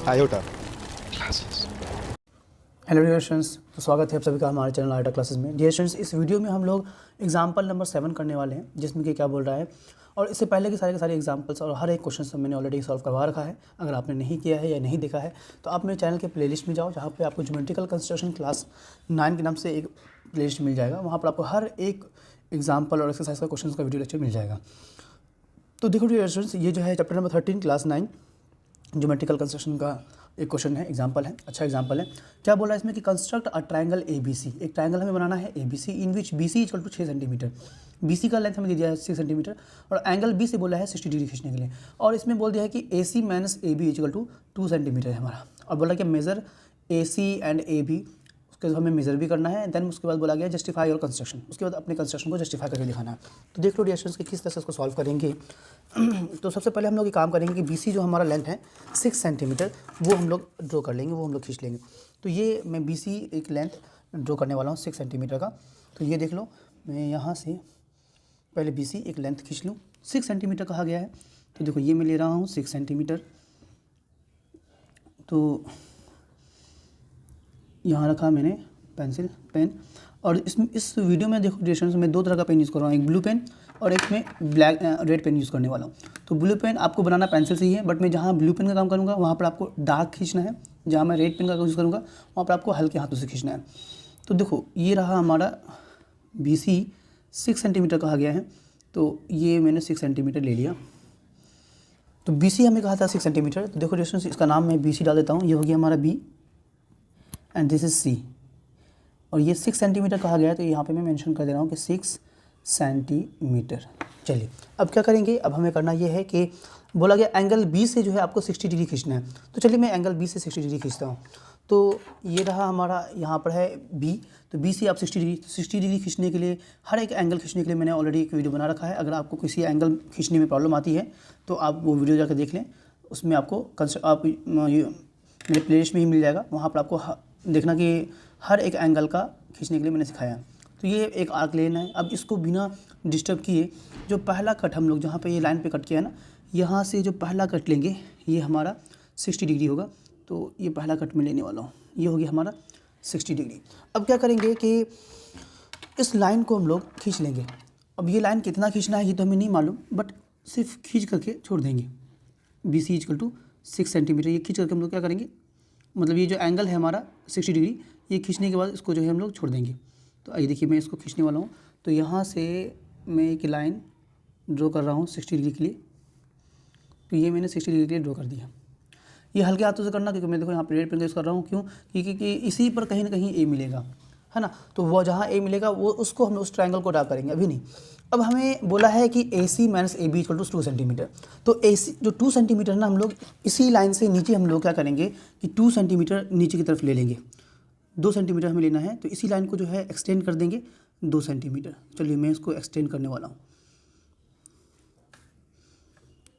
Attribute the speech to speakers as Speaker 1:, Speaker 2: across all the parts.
Speaker 1: Iota.
Speaker 2: Hello dear students, तो स्वागत है आप सभी का हमारे चैनल आयोटा क्लासेस में। डियर स्टूडेंट्स, इस वीडियो में हम लोग एग्जाम्पल नंबर 7 करने वाले हैं, जिसमें कि क्या बोल रहा है और इससे पहले के सारे एग्जाम्पल्स और हर एक क्वेश्चन मैंने ऑलरेडी सॉल्व करवा रखा है। अगर आपने नहीं किया है या नहीं देखा है तो आप मेरे चैनल के प्लेलिस्ट में जाओ, जहाँ पे आपको ज्योमेट्रिकल कंस्ट्रक्शन क्लास 9 के नाम से एक प्लेलिस्ट मिल जाएगा। वहाँ पर आपको हर एक एग्जाम्पल और एक्सरसाइज का क्वेश्चन का वीडियो लेक्चर मिल जाएगा। तो देखो डियर स्टूडेंट्स, ये जो है chapter number 13 class 9 geometrical construction का एक क्वेश्चन है, एग्जांपल है, अच्छा एग्जांपल है। क्या बोला है इसमें कि कंस्ट्रक्ट अ ट्रायंगल ABC। एक ट्रायंगल हमें बनाना है ABC in which BC equal to 6 centimetre. BC का लेंथ हमें दे दिया है 6 सेंटीमीटर और एंगल B से बोला है 60 डिग्री खींचने के लिए। और इसमें बोल दिया है कि AC minus AB equal to 2 centimetre है हमारा। और बोला कि मेज़र AC एंड AB, उसके बाद हमें मेज़र भी करना है। देन उसके बाद बोला गया जस्टिफाई और कंस्ट्रक्शन, उसके बाद अपने कंस्ट्रक्शन को जस्टिफाई करके दिखाना है। तो देख लो डिस्टेंस कि किस तरह से इसको सॉल्व करेंगे। तो सबसे पहले हम लोग ये काम करेंगे कि BC जो हमारा लेंथ है 6 सेंटीमीटर, वो हम लोग ड्रॉ कर लेंगे, वो हम लोग खींच लेंगे। तो ये मैं BC एक लेंथ ड्रॉ करने वाला हूँ 6 सेंटीमीटर का। तो ये देख लो, मैं यहाँ से पहले BC एक लेंथ खींच लूँ। 6 सेंटीमीटर कहा गया है, तो देखो ये मैं ले रहा हूँ 6 सेंटीमीटर। तो यहाँ रखा मैंने पेंसिल पेन, और इस वीडियो में देखो डिस्टेंस में 2 तरह का पेन यूज़ कर रहा हूँ, एक ब्लू पेन और एक में ब्लैक रेड पेन यूज़ करने वाला हूँ। तो ब्लू पेन आपको बनाना पेंसिल से ही है, बट मैं जहाँ ब्लू पेन का काम करूँगा वहाँ पर आपको डार्क खींचना है, जहाँ मैं रेड पेन का यूज़ करूँगा वहाँ पर आपको हल्के हाथों से खींचना है। तो देखो ये रहा हमारा BC 6 सेंटीमीटर कहा गया है, तो ये मैंने 6 सेंटीमीटर ले लिया। तो BC हमें कहा था 6 सेंटीमीटर। तो देखो डिस्टेंस, इसका नाम मैं BC डाल देता हूँ। ये हो गया हमारा B and this is C, और ये 6 सेंटीमीटर कहा गया है, तो यहाँ पे मैं मेंशन कर दे रहा हूँ कि 6 सेंटीमीटर। चलिए अब क्या करेंगे, अब हमें करना ये है कि बोला गया एंगल B से जो है आपको 60 डिग्री खींचना है। तो चलिए मैं एंगल B से 60 डिग्री खींचता हूँ। तो ये रहा हमारा, यहाँ पर है B, तो B से आप 60 डिग्री खींचने के लिए, हर एक एंगल खींचने के लिए मैंने ऑलरेडी एक वीडियो बना रखा है। अगर आपको किसी एंगल खींचने में प्रॉब्लम आती है तो आप वो वीडियो जाकर देख लें, उसमें आपको आप मेरे प्लेलिस्ट में ही मिल जाएगा। वहाँ पर आपको देखना कि हर एक एंगल का खींचने के लिए मैंने सिखाया। तो ये एक आर्क लेना है। अब इसको बिना डिस्टर्ब किए जो पहला कट हम लोग जहाँ पे ये लाइन पे कट किया है ना, यहाँ से जो पहला कट लेंगे ये हमारा 60 डिग्री होगा। तो ये पहला कट मैं लेने वाला हूँ, ये हो गया हमारा 60 डिग्री। अब क्या करेंगे कि इस लाइन को हम लोग खींच लेंगे। अब ये लाइन कितना खींचना है ये तो हमें नहीं मालूम, बट सिर्फ खींच करके छोड़ देंगे। BC इक्वल टू 6 सेंटीमीटर, ये खींच करके हम लोग क्या करेंगे, मतलब ये जो एंगल है हमारा 60 डिग्री, ये खींचने के बाद इसको जो है हम लोग छोड़ देंगे। तो आइए देखिए, मैं इसको खींचने वाला हूँ। तो यहाँ से मैं एक लाइन ड्रॉ कर रहा हूँ 60 डिग्री के लिए। तो ये मैंने 60 डिग्री के लिए ड्रॉ कर दिया। ये हल्के हाथों से करना, क्योंकि मैं देखो यहाँ पे रेड पेन यूज़ कर रहा हूँ। क्यों? क्योंकि इसी पर कहीं ना कहीं A मिलेगा, है ना। तो वो जहाँ A मिलेगा वो उसको हम उस ट्रायंगल को ड्रा करेंगे, अभी नहीं। अब हमें बोला है कि AC minus AB equal to 2 centimetre. तो AC जो 2 सेंटीमीटर ना, हम लोग इसी लाइन से नीचे हम लोग क्या करेंगे कि 2 सेंटीमीटर नीचे की तरफ ले लेंगे। 2 सेंटीमीटर हमें लेना है, तो इसी लाइन को जो है एक्सटेंड कर देंगे 2 सेंटीमीटर। चलिए मैं इसको एक्सटेंड करने वाला हूँ।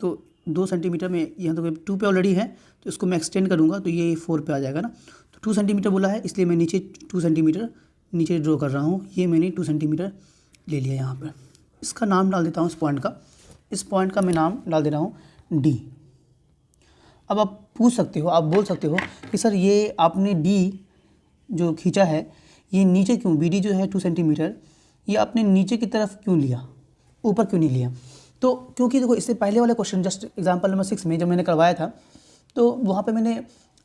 Speaker 2: तो 2 सेंटीमीटर में यहाँ तो 2 पे ऑलरेडी है, तो इसको मैं एक्सटेंड करूँगा तो ये 4 पे आ जाएगा ना। तो 2 सेंटीमीटर बोला है, इसलिए मैं नीचे 2 सेंटीमीटर नीचे ड्रॉ कर रहा हूँ। ये मैंने 2 सेंटीमीटर ले लिया यहाँ पर। इसका नाम डाल देता हूँ इस पॉइंट का मैं नाम डाल दे रहा हूँ D। अब आप पूछ सकते हो, आप बोल सकते हो कि सर ये आपने D जो खींचा है ये नीचे क्यों, BD जो है 2 सेंटीमीटर, ये आपने नीचे की तरफ क्यों लिया, ऊपर क्यों नहीं लिया? तो क्योंकि देखो इससे पहले वाले क्वेश्चन जस्ट एग्जांपल नंबर 6 में जब मैंने करवाया था, तो वहाँ पे मैंने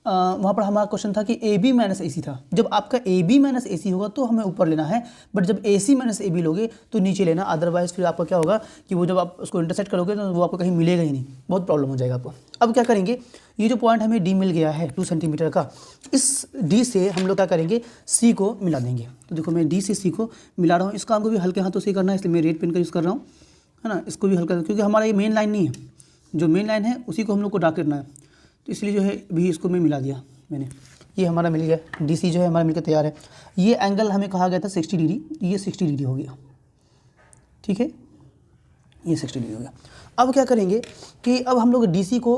Speaker 2: वहाँ पर हमारा क्वेश्चन था कि AB माइनस AC था। जब आपका AB माइनस AC होगा तो हमें ऊपर लेना है, बट जब AC माइनस AB लोगे तो नीचे लेना। अदरवाइज़ फिर आपका क्या होगा कि वो जब आप उसको इंटरसेक्ट करोगे तो वो आपको कहीं मिलेगा ही नहीं, बहुत प्रॉब्लम हो जाएगा आपको। अब क्या करेंगे, ये जो पॉइंट हमें D मिल गया है 2 सेंटीमीटर का, इस D से हम लोग क्या करेंगे, C को मिला देंगे। तो देखो मैं D से C को मिला रहा हूँ। इस काम को भी हल्के हाथों से करना है, इसलिए मैं रेड पेन का यूज़ कर रहा हूँ, है ना। इसको भी हल्का, क्योंकि हमारा ये मेन लाइन नहीं है, जो मेन लाइन है उसी को हम लोग को ड्रा करना है। तो इसलिए जो है भी इसको मैं मिला दिया मैंने, ये हमारा मिल गया। DC जो है हमारा मिलकर तैयार है। ये एंगल हमें कहा गया था 60 डिग्री, ये 60 डिग्री हो गया, ठीक है, ये 60 डिग्री हो गया। अब क्या करेंगे कि अब हम लोग DC को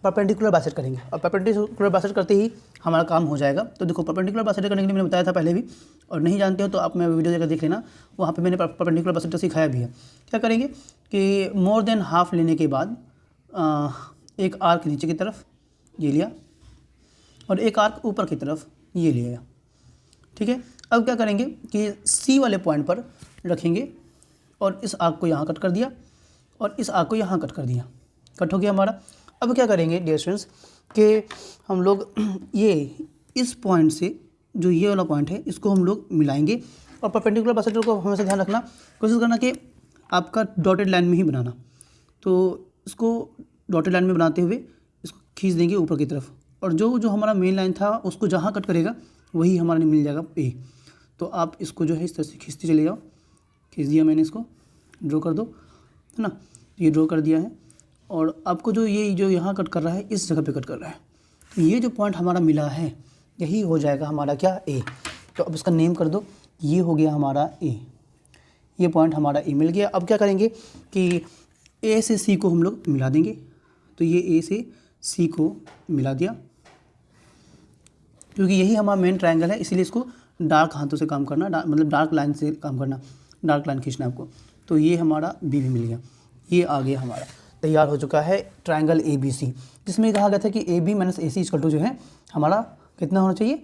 Speaker 2: परपेंडिकुलर बाइसेक्ट करेंगे, और परपेंडिकुलर बाइसेक्ट करते ही हमारा काम हो जाएगा। तो देखो परपेंडिकुलर बाइसेक्ट करने के लिए मैंने बताया था पहले भी, और नहीं जानते हो तो आप मैं वीडियो जाकर देख लेना, वहाँ पे मैंने परपेंडिकुलर बाइसेक्टर सिखाया भी है। क्या करेंगे कि मोर देन हाफ लेने के बाद एक आर्क नीचे की तरफ ये लिया, और एक आर्क ऊपर की तरफ ये लिया। ठीक है, अब क्या करेंगे कि सी वाले पॉइंट पर रखेंगे और इस आर्क को यहाँ कट कर दिया और इस आर्क को यहाँ कट कर दिया, कट हो गया हमारा। अब क्या करेंगे डियर स्टूडेंट्स कि हम लोग ये इस पॉइंट से जो ये वाला पॉइंट है इसको हम लोग मिलाएंगे और परपेंडिकुलर बाइसेक्टर को हमेशा ध्यान रखना, कोशिश करना कि आपका डॉटेड लाइन में ही बनाना। तो इसको डॉटेड लाइन में बनाते हुए इसको खींच देंगे ऊपर की तरफ और जो जो हमारा मेन लाइन था उसको जहाँ कट करेगा वही हमारा मिल जाएगा ए। तो आप इसको जो है इस तरह से खींचते चले जाओ, खींच दिया मैंने, इसको ड्रॉ कर दो, है ना, ये ड्रॉ कर दिया है। और आपको जो ये जो यहाँ कट कर रहा है इस जगह पे कट कर रहा है, तो ये जो पॉइंट हमारा मिला है यही हो जाएगा हमारा क्या, ए। तो अब इसका नेम कर दो, ये हो गया हमारा ए, ये पॉइंट हमारा ए मिल गया। अब क्या करेंगे कि ए से सी को हम लोग मिला देंगे। तो ये ए से सी को मिला दिया, क्योंकि यही हमारा मेन ट्रायंगल है, इसीलिए इसको डार्क हाथों से काम करना, मतलब डार्क लाइन से काम करना, डार्क लाइन खींचना आपको। तो ये हमारा बी भी मिल गया, ये आ गया हमारा, तैयार हो चुका है ट्रायंगल ए बी सी, जिसमें कहा गया था कि A B minus A C equal to जो है हमारा कितना होना चाहिए,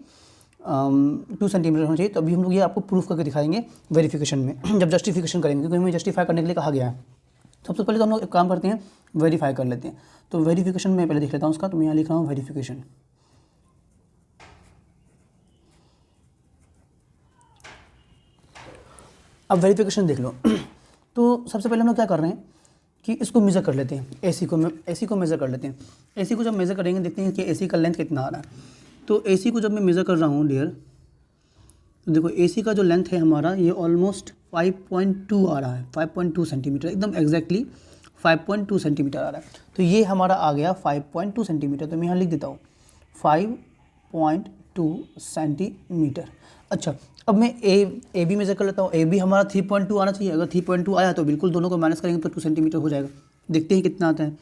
Speaker 2: 2 सेंटीमीटर होना चाहिए। तो अभी हम लोग ये आपको प्रूफ करके दिखाएंगे वेरिफिकेशन में, जब जस्टिफिकेशन करेंगे, क्योंकि हमें जस्टिफाई करने के लिए कहा गया है। सबसे पहले तो हम लोग एक काम करते हैं, वेरीफाई कर लेते हैं। तो वेरिफिकेशन में पहले देख लेता हूँ उसका, तो मैं यहाँ लिख रहा हूँ वेरिफिकेशन। अब वेरिफिकेशन देख लो। तो सबसे पहले हम लोग क्या कर रहे हैं कि इसको मेज़र कर लेते हैं, एसी को मेज़र कर लेते हैं। एसी को जब मेज़र करेंगे देखते हैं कि एसी का लेंथ कितना आ रहा है। तो एसी को जब मैं मेज़र कर रहा हूँ डियर, तो देखो एसी का जो लेंथ है हमारा ये ऑलमोस्ट 5.2 आ रहा है, 5.2 सेंटीमीटर, एकदम एग्जैक्टली 5.2 सेंटीमीटर आ रहा है। तो ये हमारा आ गया 5.2 सेंटीमीटर। तो मैं यहाँ लिख देता हूँ 5.2 सेंटीमीटर। अच्छा, अब मैं ए बी मेज़र कर लेता हूँ। ए बी हमारा 3.2 आना चाहिए, अगर 3.2 आया तो बिल्कुल दोनों को माइनस करेंगे तो 2 सेंटीमीटर हो जाएगा। देखते हैं कितना आता है।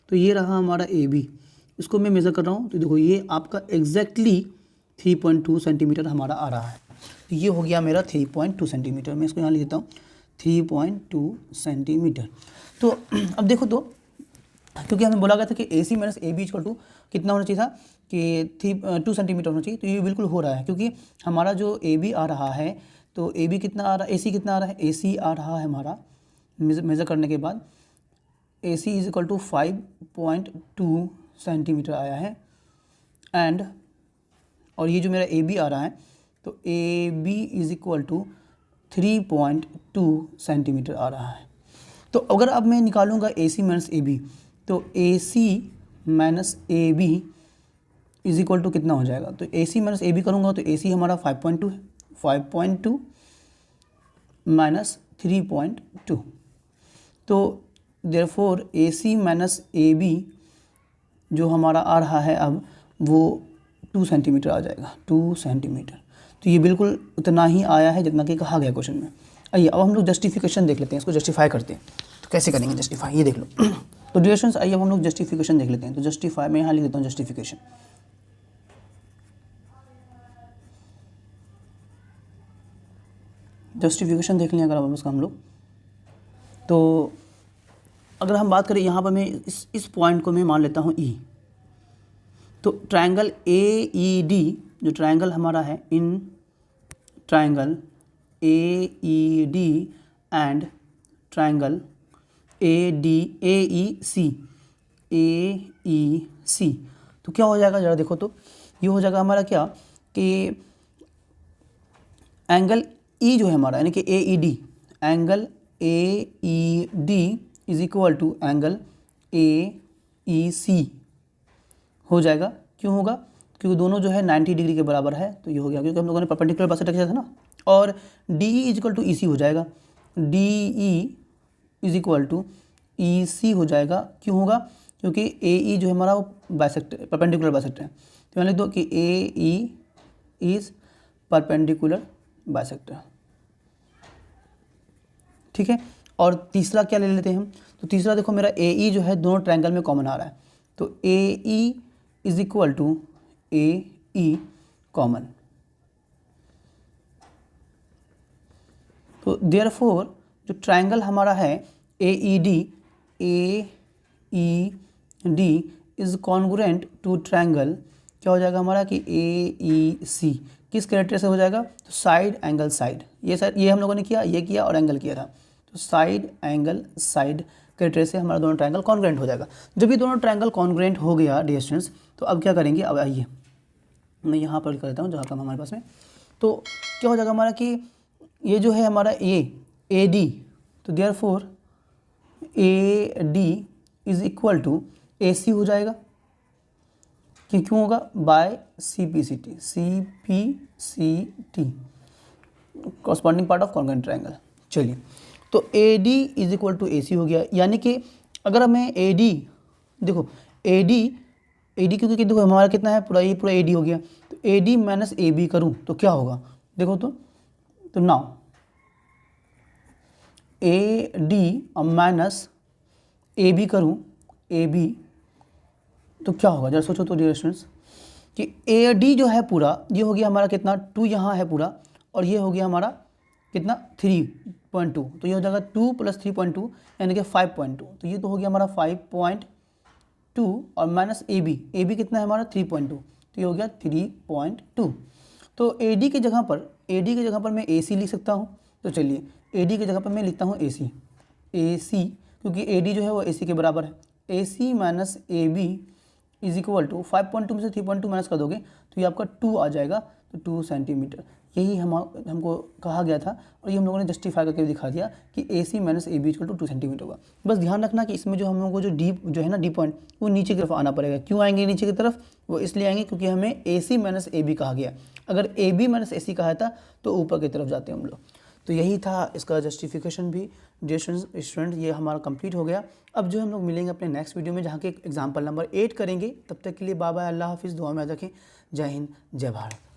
Speaker 2: तो ये रहा हमारा ए बी, इसको मैं मेज़र कर रहा हूँ। तो देखो ये आपका एग्जैक्टली 3.2 सेंटीमीटर हमारा आ रहा है। तो ये हो गया मेरा 3.2 सेंटीमीटर। मैं इसको यहाँ लिख देता हूँ 3.2 सेंटीमीटर। तो अब देखो, तो क्योंकि हमें बोला गया था कि A C minus A B equal to कितना होना चाहिए था कि 2 सेंटीमीटर होना चाहिए। तो ये बिल्कुल हो रहा है, क्योंकि हमारा जो ए बी आ रहा है, तो ए बी कितना आ रहा है, ए सी कितना आ रहा है, ए सी आ रहा है हमारा मेज़र करने के बाद ए सी इज इक्वल टू 5.2 सेंटीमीटर आया है। एंड और ये जो मेरा ए बी आ रहा है, तो A B is equal to 3.2 centimetre आ रहा है। तो अगर अब मैं निकालूंगा ए सी माइनस ए बी, तो A C minus A B is equal to कितना हो जाएगा। तो A C minus A B करूँगा तो ए सी हमारा 5.2 है, 5.2 माइनस 3.2। तो therefore A C minus A B जो हमारा आ रहा है अब वो 2 सेंटीमीटर आ जाएगा, 2 सेंटीमीटर। तो ये बिल्कुल उतना ही आया है जितना कि कहा गया क्वेश्चन में। आइए अब हम लोग जस्टिफिकेशन देख लेते हैं, इसको जस्टिफाई करते हैं। तो कैसे करेंगे जस्टिफाई, ये देख लो। तो डियर स्टूडेंट्स आइए अब हम लोग जस्टिफिकेशन देख लेते हैं। तो जस्टिफाई मैं यहाँ लिख देता हूँ जस्टिफिकेशन। जस्टिफिकेशन देख लें अगर अब उसका हम लोग, तो अगर हम बात करें यहाँ पर मैं इस पॉइंट को मैं मान लेता हूँ ई। तो ट्रायंगल ए ई डी, जो ट्रायंगल हमारा है, in triangle A E D and triangle A D A E C, तो क्या हो जाएगा ज़रा देखो। तो ये हो जाएगा हमारा क्या कि एंगल ई जो है हमारा, यानी कि A E D, angle A E D is equal to angle A E C हो जाएगा। क्यों होगा, क्योंकि दोनों जो है 90 डिग्री के बराबर है। तो ये हो गया, क्योंकि हम लोगों ने परपेंडिकुलर बाइसेक्टर किया था ना। और D E is equal to E C हो जाएगा, D E is equal to E C हो जाएगा। क्यों होगा, क्योंकि ए ई जो है हमारा वो बाइसेक्टर, परपेंडिकुलर बाइसेक्टर है। तो यहाँ लिख दो कि A E is perpendicular bisector, ठीक है। और तीसरा क्या ले लेते हैं हम, तो तीसरा देखो मेरा ए ई जो है दोनों ट्रायंगल में कॉमन आ रहा है। तो A E is equal to A E common. तो देयरफॉर जो ट्रायंगल हमारा है A E D is congruent to triangle क्या हो जाएगा हमारा कि AEC किस कैरेक्टर से हो जाएगा, तो साइड एंगल साइड, ये हम लोगों ने किया, ये किया और एंगल किया था, तो साइड एंगल साइड कैरेक्टर से हमारा दोनों ट्रायंगल कॉन्ग्रुएंट हो जाएगा। जब ये दोनों ट्रायंगल कॉन्ग्रुएंट हो गया डियर स्टूडेंट्स, तो अब क्या करेंगे, अब आइए मैं यहाँ पर कर देता हूँ जहाँ पर हमारे पास में, तो क्या हो जाएगा हमारा कि ये जो है हमारा AD, तो therefore AD is equal to AC हो जाएगा, कि क्यों होगा, by CPCT corresponding part of congruent triangle. चलिए, तो AD is equal to AC हो गया, यानी कि अगर हमें AD, देखो AD क्योंकि देखो हमारा कितना है, पूरा ये पूरा AD हो गया, तो AD माइनस AB करूँ तो क्या होगा, देखो तो नाउ AD माइनस AB करूँ, AB तो क्या होगा, जरा सोचो तो डियर स्टूडेंट्स, कि AD जो है पूरा ये हो गया हमारा कितना 2 यहाँ है पूरा, और ये हो गया हमारा कितना 3.2, तो ये हो जाएगा 2 + 3.2 यानी कि 5.2, तो ये तो हो गया हमारा 5.2 और माइनस AB कितना है हमारा 3.2, तो ये हो गया 3.2। तो AD की जगह पर मैं AC लिख सकता हूँ, तो चलिए AD की जगह पर मैं लिखता हूँ AC क्योंकि AD जो है वो AC के बराबर है, AC minus AB is equal to 5.2 में से 3.2 माइनस कर दोगे तो ये आपका 2 आ जाएगा, तो 2 सेंटीमीटर। यही हमको कहा गया था और ये हम लोगों ने जस्टिफाई करके दिखा दिया कि AC minus AB equal to 2 centimetre होगा। बस ध्यान रखना कि इसमें जो हम लोगों को जो डी जो है ना डी पॉइंट वो नीचे की तरफ आना पड़ेगा। क्यों आएंगे नीचे की तरफ, वो इसलिए आएंगे क्योंकि हमें AC माइनस AB कहा गया, अगर AB माइनस AC कहा था तो ऊपर की तरफ जाते हैं हम लोग। तो यही था इसका जस्टिफिकेशन भी। डियर स्टूडेंट ये हमारा कंप्लीट हो गया। अब जो हम लोग मिलेंगे अपने नेक्स्ट वीडियो में जहाँ के एग्जाम्पल नंबर 8 करेंगे। तब तक के लिए बाय बाय, अल्लाह हाफिज़, दुआ में याद रखें। जय हिंद, जय भारत।